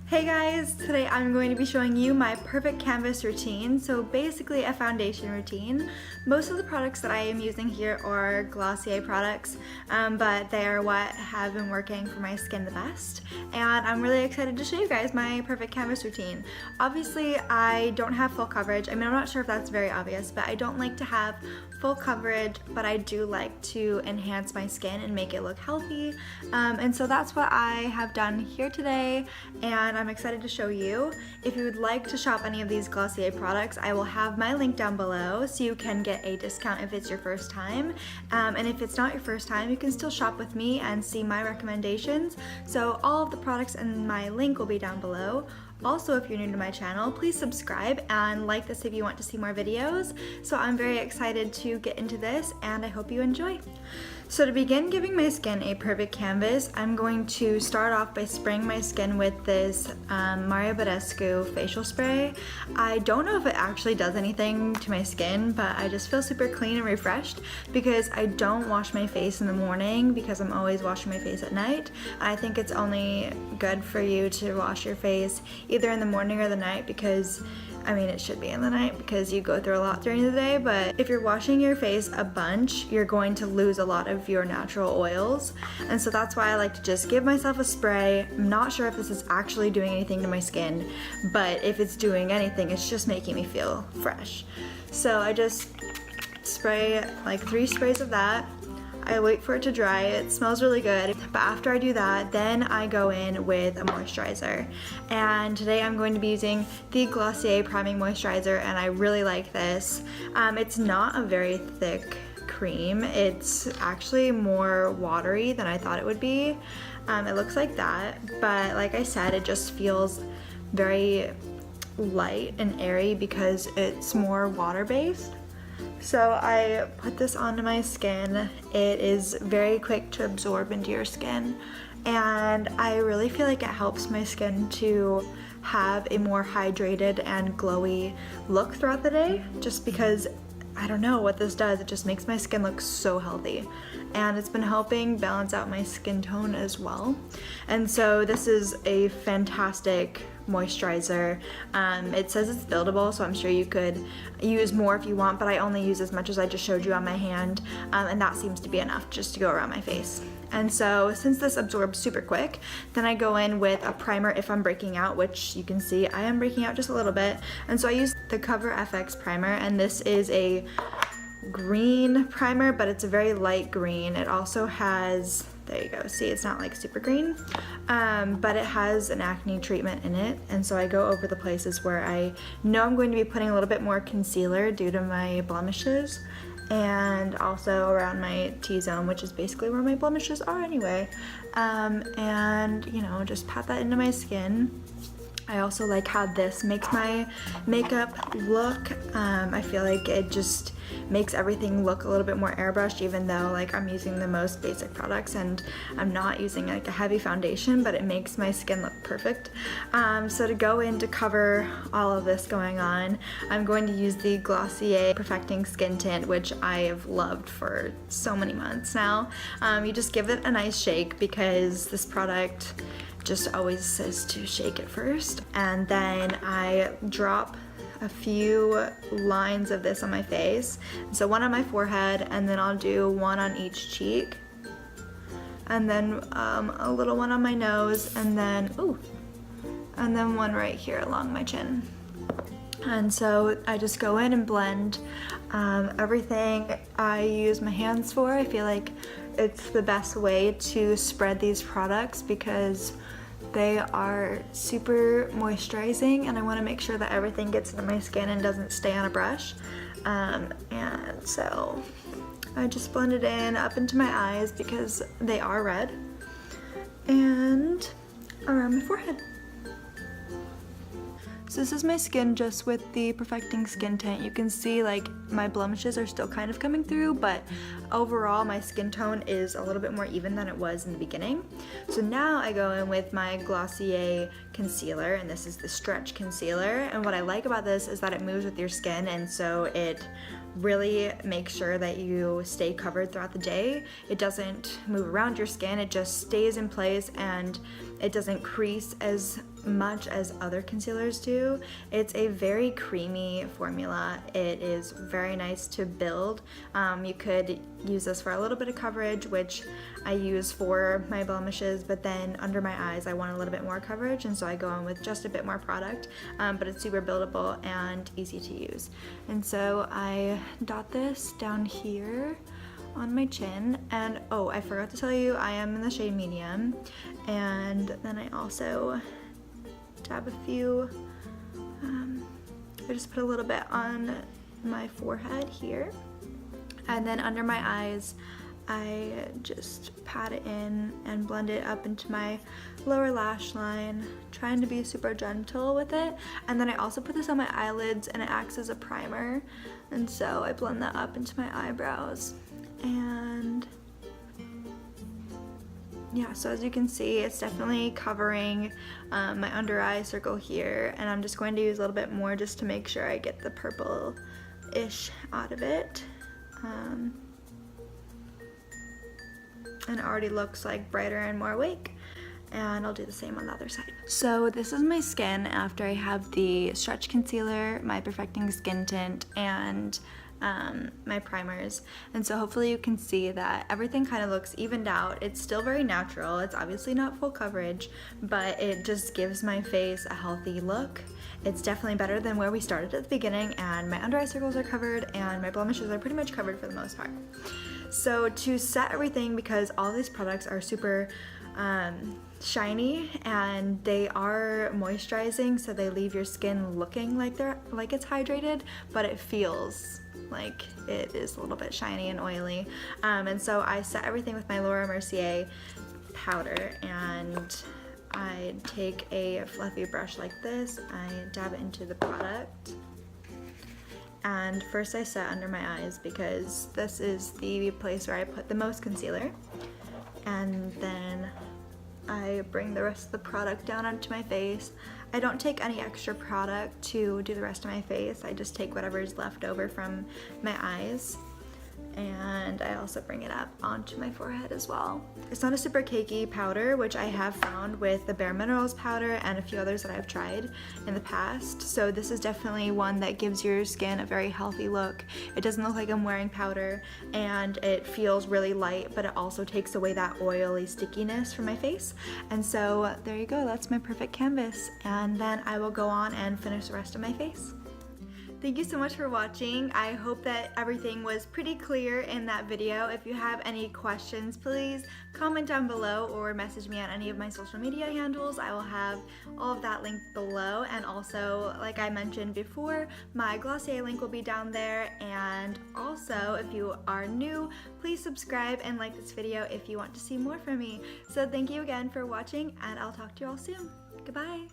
Hey guys, today I'm going to be showing you my perfect canvas routine. So basically a foundation routine. Most of the products that I am using here are Glossier products, but they are what have been working for my skin the best. And I'm really excited to show you guys my perfect canvas routine. Obviously I don't have full coverage. I mean, I'm not sure if that's very obvious, but I don't like to have full coverage, but I do like to enhance my skin and make it look healthy. And so that's what I have done here today, and I'm excited to show you. If you would like to shop any of these Glossier products, I will have my link down below so you can get a discount if it's your first time. And if it's not your first time, you can still shop with me and see my recommendations. So all of the products and my link will be down below. Also, if you're new to my channel, please subscribe and like this if you want to see more videos. So I'm very excited to get into this and I hope you enjoy. So to begin giving my skin a perfect canvas, I'm going to start off by spraying my skin with this Mario Badescu facial spray. I don't know if it actually does anything to my skin, but I just feel super clean and refreshed because I don't wash my face in the morning because I'm always washing my face at night. I think it's only good for you to wash your face either in the morning or the night because I mean, it should be in the night because you go through a lot during the day, but if you're washing your face a bunch, you're going to lose a lot of your natural oils. And so that's why I like to just give myself a spray. I'm not sure if this is actually doing anything to my skin, but if it's doing anything, it's just making me feel fresh. So I just spray like 3 sprays of that. I wait for it to dry. It smells really good. But after I do that, then I go in with a moisturizer. And today I'm going to be using the Glossier Priming Moisturizer, and I really like this. It's not a very thick cream. It's actually more watery than I thought it would be. It looks like that, but like I said, it just feels very light and airy because it's more water-based. So I put this onto my skin. It is very quick to absorb into your skin, and I really feel like it helps my skin to have a more hydrated and glowy look throughout the day, just because I don't know what this does. It just makes my skin look so healthy, and it's been helping balance out my skin tone as well. And so this is a fantastic moisturizer. It says it's buildable, so I'm sure you could use more if you want, but I only use as much as I just showed you on my hand, and that seems to be enough just to go around my face. And so since this absorbs super quick, then I go in with a primer if I'm breaking out, which you can see I am breaking out just a little bit. And so I use the Cover FX primer, and this is a green primer, but it's a very light green. It also has, there you go, see, it's not like super green, but it has an acne treatment in it. And so I go over the places where I know I'm going to be putting a little bit more concealer due to my blemishes, and also around my T-zone, which is basically where my blemishes are anyway. And you know, just pat that into my skin. I also like how this makes my makeup look. I feel like it just makes everything look a little bit more airbrushed, even though like I'm using the most basic products and I'm not using like a heavy foundation, but it makes my skin look perfect. So to go in to cover all of this going on, I'm going to use the Glossier Perfecting Skin Tint, which I have loved for so many months now. You just give it a nice shake because this product just always says to shake it first, and then I drop a few lines of this on my face. So one on my forehead, and then I'll do one on each cheek, and then a little one on my nose, and then one right here along my chin. And so I just go in and blend everything I use my hands for. I feel like it's the best way to spread these products because they are super moisturizing, and I want to make sure that everything gets into my skin and doesn't stay on a brush. And so I just blend it in up into my eyes because they are red, and around my forehead. So this is my skin just with the Perfecting Skin Tint. You can see like my blemishes are still kind of coming through, but overall my skin tone is a little bit more even than it was in the beginning. So now I go in with my Glossier concealer, and this is the Stretch Concealer. And what I like about this is that it moves with your skin, and so it really makes sure that you stay covered throughout the day. It doesn't move around your skin, it just stays in place, and it doesn't crease as much as other concealers do. It's a very creamy formula. It is very nice to build. You could use this for a little bit of coverage, which I use for my blemishes, but then under my eyes I want a little bit more coverage, and so I go in with just a bit more product, but it's super buildable and easy to use. And so I dot this down here on my chin, and oh, I forgot to tell you, I am in the shade medium, and then I also dab a few, I just put a little bit on my forehead here, and then under my eyes I just pat it in and blend it up into my lower lash line, trying to be super gentle with it. And then I also put this on my eyelids, and it acts as a primer, and so I blend that up into my eyebrows. And yeah, so as you can see, it's definitely covering my under eye circle here, and I'm just going to use a little bit more just to make sure I get the purple-ish out of it. And it already looks like brighter and more awake, and I'll do the same on the other side. So this is my skin after I have the stretch concealer, my perfecting skin tint, and my primers. And so hopefully you can see that everything kind of looks evened out. It's still very natural. It's obviously not full coverage, but it just gives my face a healthy look. It's definitely better than where we started at the beginning, and my under eye circles are covered and my blemishes are pretty much covered for the most part. So to set everything, because all these products are super shiny and they are moisturizing, so they leave your skin looking like it's hydrated, but it feels like it is a little bit shiny and oily. And so I set everything with my Laura Mercier powder, and I take a fluffy brush like this, I dab it into the product. And first I set under my eyes because this is the place where I put the most concealer. And then I bring the rest of the product down onto my face. I don't take any extra product to do the rest of my face. I just take whatever is left over from my eyes. And I also bring it up onto my forehead as well. It's not a super cakey powder, which I have found with the Bare Minerals powder and a few others that I've tried in the past. So this is definitely one that gives your skin a very healthy look. It doesn't look like I'm wearing powder, and it feels really light, but it also takes away that oily stickiness from my face. And so there you go, that's my perfect canvas. And then I will go on and finish the rest of my face. Thank you so much for watching. I hope that everything was pretty clear in that video. If you have any questions, please comment down below or message me on any of my social media handles. I will have all of that linked below, and also, like I mentioned before, my Glossier link will be down there. And also, if you are new, please subscribe and like this video if you want to see more from me. So thank you again for watching, and I'll talk to you all soon. Goodbye.